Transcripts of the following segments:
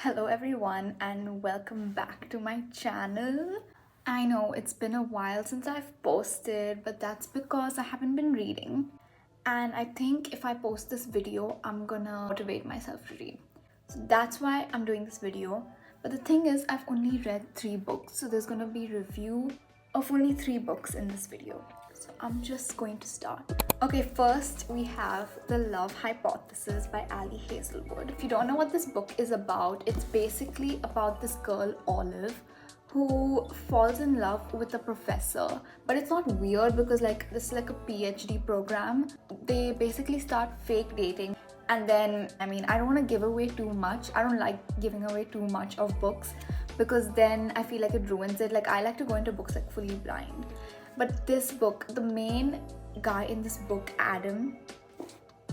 Hello everyone and welcome back to my channel. I know it's been a while since I've posted, but that's because I haven't been reading. And I think if I post this video, I'm gonna motivate myself to read. So that's why I'm doing this video. But the thing is, I've only read 3 books, so there's gonna be review of only 3 books in this video. So I'm just going to start. Okay, first we have The Love Hypothesis by Ali Hazelwood. If you don't know what this book is about, it's basically about this girl, Olive, who falls in love with a professor. But it's not weird because this is like a PhD program. They basically start fake dating. And then, I don't want to give away too much. I don't like giving away too much of books because then I feel like it ruins it. Like, I like to go into books like fully blind. But this book, the main guy in this book, Adam,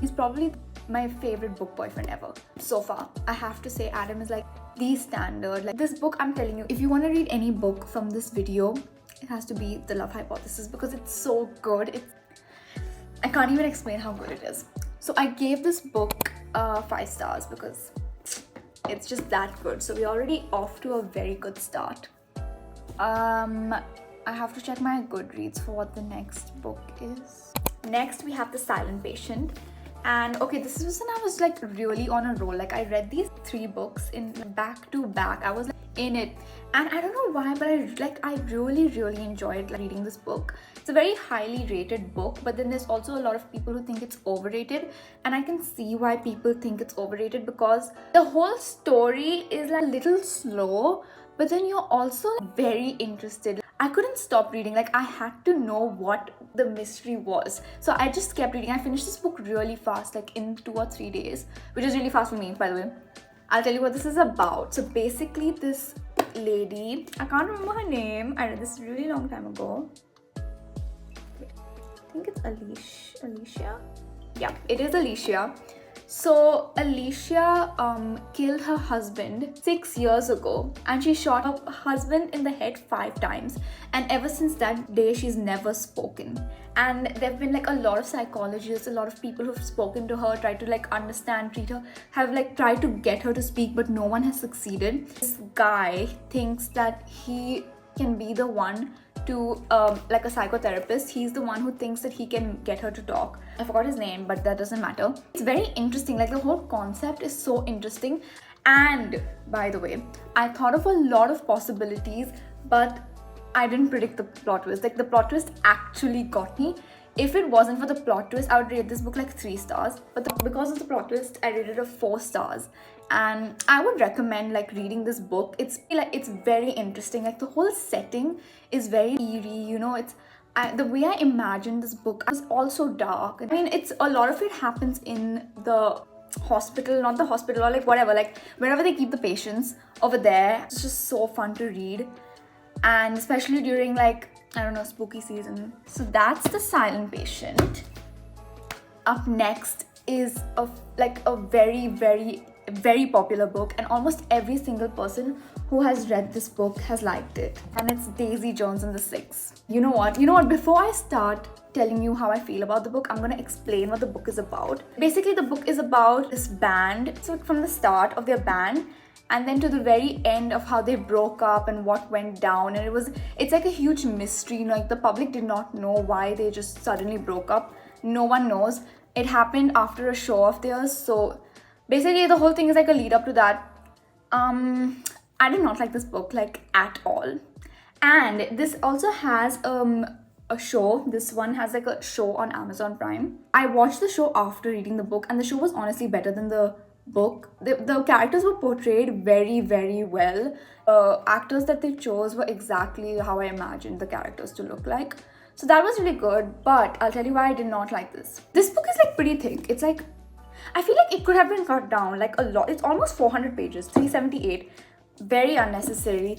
he's probably my favorite book boyfriend ever so far. I have to say Adam is like the standard. Like, this book, I'm telling you, if you want to read any book from this video, it has to be The Love Hypothesis because it's so good. I can't even explain how good it is. So I gave this book 5 stars because it's just that good. So we're already off to a very good start. I have to check my Goodreads for what the next book is. Next, we have The Silent Patient. And okay, this is when I was like really on a roll. Like, I read these 3 books in back to back. I was like in it. And I don't know why, but I really enjoyed reading this book. It's a very highly rated book, but then there's also a lot of people who think it's overrated. And I can see why people think it's overrated because the whole story is like a little slow, but then you're also very interested. I couldn't stop reading. Like, I had to know what the mystery was. So I just kept reading. I finished this book really fast, like in 2 or 3 days, which is really fast for me, by the way. I'll tell you what this is about. So basically, this lady, I can't remember her name. I read this really long time ago. I think it's Alicia. Yeah, it is Alicia. So Alicia killed her husband 6 years ago, and she shot her husband in the head 5 times, and ever since that day she's never spoken. And there have been like a lot of psychologists, a lot of people who've spoken to her, tried to like understand, treat her, have like tried to get her to speak, but no one has succeeded. This guy thinks that he can be the one to like a psychotherapist. He's the one who thinks that he can get her to talk. I forgot his name, but that doesn't matter. It's very interesting. Like, the whole concept is so interesting. And by the way, I thought of a lot of possibilities, but I didn't predict the plot twist. Like, the plot twist actually got me. If it wasn't for the plot twist, I would rate this book like 3 stars. But because of the plot twist, I rated it 4 stars. And I would recommend like reading this book. It's very interesting. Like, the whole setting is very eerie. You know, the way I imagined this book is also dark. It's a lot of it happens in the hospital, not the hospital, or like whatever, like wherever they keep the patients over there. It's just so fun to read, and especially during like, I don't know, spooky season. So that's The Silent Patient. Up next is a very popular book, and almost every single person who has read this book has liked it, and it's Daisy Jones and the Six. You know what, before I start telling you how I feel about the book, I'm gonna explain what the book is about. Basically, the book is about this band. So from the start of their band and then to the very end of how they broke up and what went down, and it's like a huge mystery. Like, the public did not know why they just suddenly broke up. No one knows. It happened after a show of theirs. So basically, the whole thing is like a lead up to that. I did not like this book like at all. And this also has a show. This one has like a show on Amazon Prime. I watched the show after reading the book, and the show was honestly better than the book. The characters were portrayed very well. Actors that they chose were exactly how I imagined the characters to look like. So that was really good. But I'll tell you why I did not like this. This book is like pretty thick. It's like, I feel like it could have been cut down like a lot. It's almost 400 pages, 378. Very unnecessary.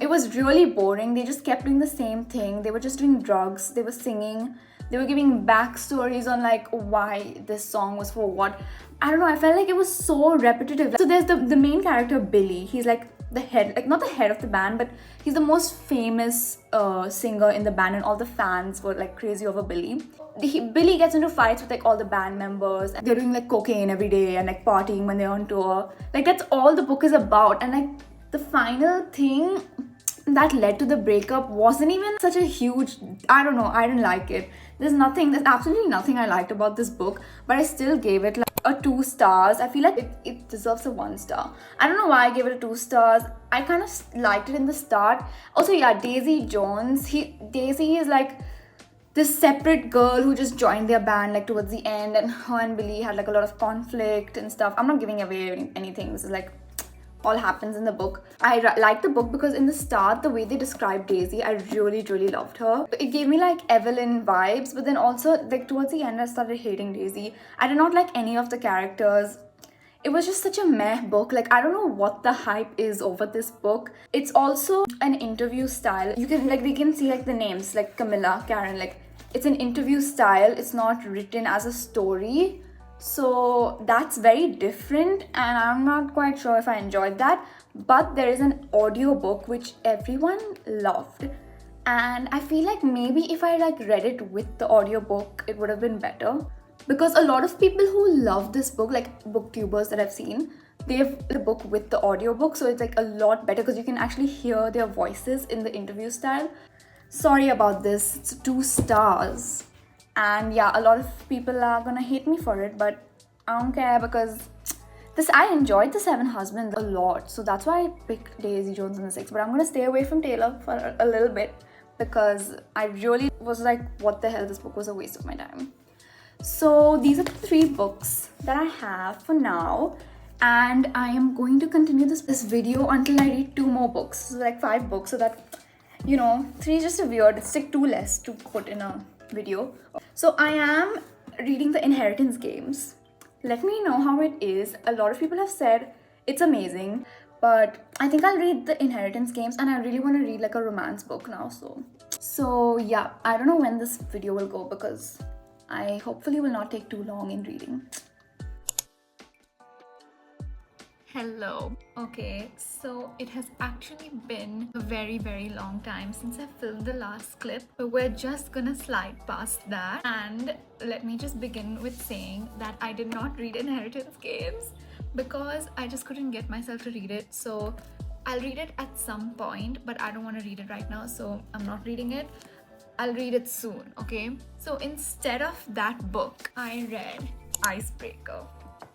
It was really boring. They just kept doing the same thing. They were just doing drugs. They were singing. They were giving backstories on like why this song was for what. I don't know. I felt like it was so repetitive. So there's the main character, Billy. He's like the head, like not the head of the band, but he's the most famous singer in the band, and all the fans were like crazy over Billy. Billy gets into fights with like all the band members, and they're doing like cocaine every day and like partying when they're on tour. Like that's all the book is about. And like the final thing that led to the breakup wasn't even such a huge, I don't know, I didn't like it. There's absolutely nothing I liked about this book, but I still gave it like a 2 stars. I feel like it deserves a 1 star. I don't know why I gave it a 2 stars. I kind of liked it in the start. Also, yeah, Daisy Jones. Daisy is like this separate girl who just joined their band like towards the end, and her and Billy had like a lot of conflict and stuff. I'm not giving away anything. This is like all happens in the book. I like the book because in the start, the way they described Daisy, I really loved her. It gave me like Evelyn vibes, but then also like towards the end, I started hating Daisy. I did not like any of the characters. It was just such a meh book. Like, I don't know what the hype is over this book. It's also an interview style. You can like, they can see like the names like Camilla, Karen, like it's an interview style. It's not written as a story. So that's very different, and I'm not quite sure if I enjoyed that. But there is an audiobook which everyone loved, and I feel like maybe if I like read it with the audiobook, it would have been better. Because a lot of people who love this book, like booktubers that I've seen, they have the book with the audiobook, so it's like a lot better because you can actually hear their voices in the interview style. Sorry about this, it's 2 stars. And yeah, a lot of people are gonna hate me for it, but I don't care because I enjoyed The Seven Husbands a lot, so that's why I picked Daisy Jones in the 6. But I'm gonna stay away from Taylor for a little bit because I really was like, what the hell, this book was a waste of my time. So these are the 3 books that I have for now, and I am going to continue this video until I read 2 more books, so like 5 books, so that, you know, 3 is just a weird, it's like 2 less to put in a video. So I am reading The Inheritance Games. Let me know how it is. A lot of people have said it's amazing, but I think I'll read The Inheritance Games, and I really want to read like a romance book now. So yeah, I don't know when this video will go because I hopefully will not take too long in reading. Hello. Okay, so it has actually been a very long time since I filmed the last clip, but we're just gonna slide past that. And let me just begin with saying that I did not read Inheritance Games because I just couldn't get myself to read it. So I'll read it at some point, but I don't want to read it right now, so I'm not reading it. I'll read it soon, okay? So instead of that book, I read Icebreaker.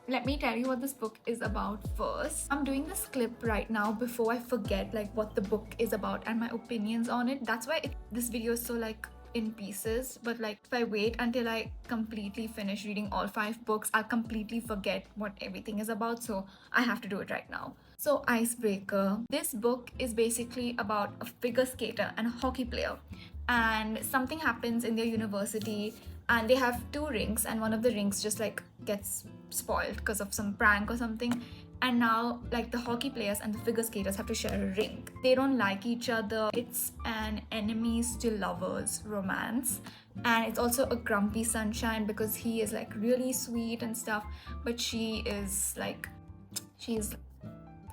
Let me tell you what this book is about first. I'm doing this clip right now before I forget like what the book is about and my opinions on it. That's why this video is so like in pieces, but like if I wait until I completely finish reading all 5 books, I'll completely forget what everything is about, so I have to do it right now. So Icebreaker, this book is basically about a figure skater and a hockey player, and something happens in their university, and they have 2 rinks, and one of the rinks just like gets spoiled because of some prank or something, and now like the hockey players and the figure skaters have to share a rink. They don't like each other. It's an enemies to lovers romance, and it's also a grumpy sunshine because he is like really sweet and stuff, but she's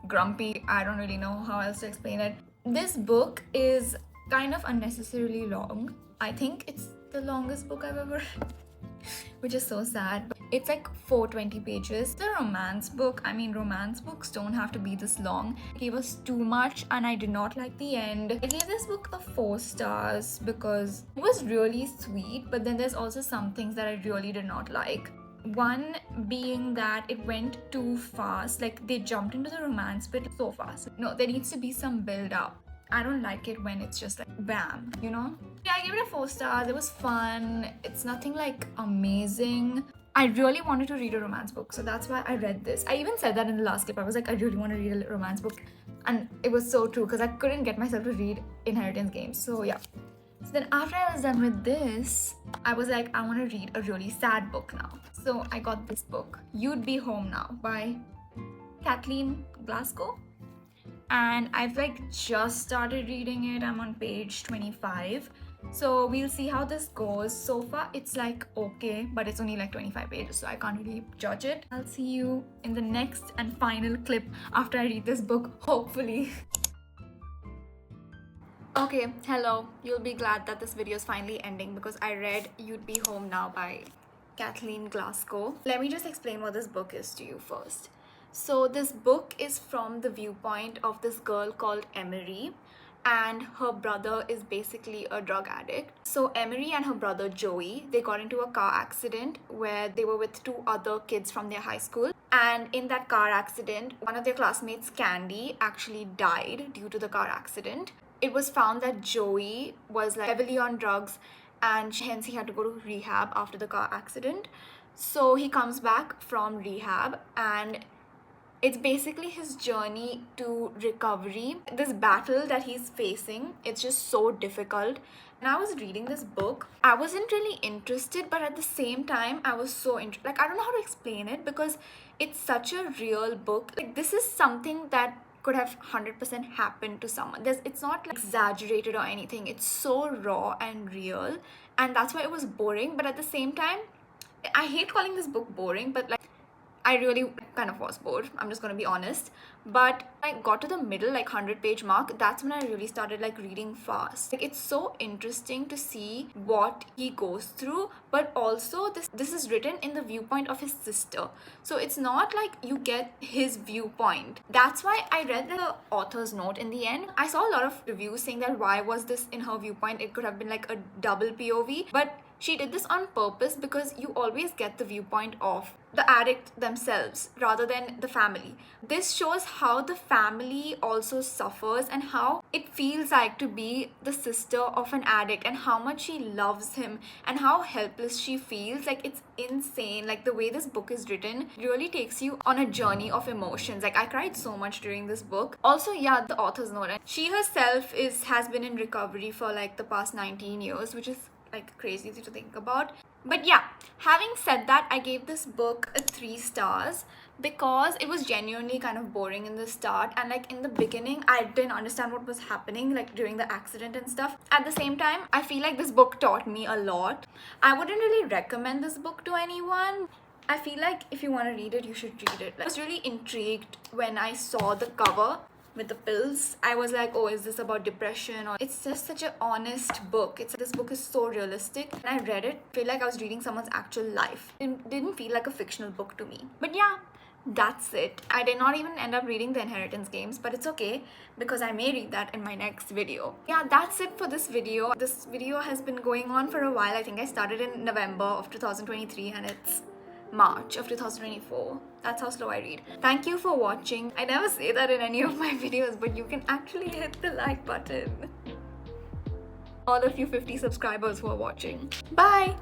grumpy. I don't really know how else to explain it. This book is kind of unnecessarily long. I think it's the longest book I've ever read, which is so sad. But it's like 420 pages. It's a romance book. I mean, romance books don't have to be this long. It gave us too much, and I did not like the end. I gave this book a 4 stars because it was really sweet, but then there's also some things that I really did not like. One being that it went too fast. Like they jumped into the romance bit so fast. No, there needs to be some build up. I don't like it when it's just like bam, you know? Yeah, I gave it a 4 stars. It was fun. It's nothing like amazing. I really wanted to read a romance book, so that's why I read this. I even said that in the last clip. I was like, I really want to read a romance book, and it was so true because I couldn't get myself to read Inheritance Games. So yeah. So then after I was done with this, I was like, I want to read a really sad book now. So I got this book, You'd Be Home Now by Kathleen Glasgow. And I've like just started reading it. I'm on page 25. So we'll see how this goes. So far it's like okay, but it's only like 25 pages, so I can't really judge it. I'll see you in the next and final clip after I read this book, hopefully. Okay, hello. You'll be glad that this video is finally ending because I read You'd Be Home Now by Kathleen Glasgow. Let me just explain what this book is to you first. So this book is from the viewpoint of this girl called Emery, and her brother is basically a drug addict. So Emery and her brother Joey, they got into a car accident where they were with two other kids from their high school. And in that car accident, one of their classmates, Candy, actually died due to the car accident. It was found that Joey was like heavily on drugs, and hence he had to go to rehab after the car accident. So he comes back from rehab, and it's basically his journey to recovery. This battle that he's facing, it's just so difficult. And I was reading this book, I wasn't really interested, but at the same time I was so interested. Like, I don't know how to explain it because it's such a real book. Like, this is something that could have 100% happened to someone. It's not like exaggerated or anything. It's so raw and real, and that's why it was boring. But at the same time, I hate calling this book boring, but like, I really kind of was bored, I'm just gonna be honest. But I got to the middle, like 100-page mark, that's when I really started like reading fast. Like, it's so interesting to see what he goes through, but also this is written in the viewpoint of his sister. So it's not like you get his viewpoint. That's why I read the author's note in the end. I saw a lot of reviews saying that why was this in her viewpoint? It could have been like a double POV, but she did this on purpose because you always get the viewpoint of the addict themselves rather than the family. This shows how the family also suffers and how it feels like to be the sister of an addict, and how much she loves him and how helpless she feels. Like, it's insane. Like, the way this book is written really takes you on a journey of emotions. Like, I cried so much during this book. Also, yeah, the author's note, she herself has been in recovery for like the past 19 years, which is like crazy to think about. But yeah, having said that, I gave this book a 3 stars because it was genuinely kind of boring in the start, and like in the beginning I didn't understand what was happening, like during the accident and stuff. At the same time, I feel like this book taught me a lot. I wouldn't really recommend this book to anyone. I feel like if you want to read it, you should read it. Like, I was really intrigued when I saw the cover with the pills. I was like, oh, is this about depression? Or it's just such an honest book. This book is so realistic, and I read it, I feel like I was reading someone's actual life. It didn't feel like a fictional book to me. But yeah, that's it. I did not even end up reading the Inheritance Games, but it's okay because I may read that in my next video. Yeah, that's it for this video. This video has been going on for a while. I think I started in November of 2023 and it's March of 2024. That's how slow I read. Thank you for watching. I never say that in any of my videos, but you can actually hit the like button. All of you 50 subscribers who are watching. Bye!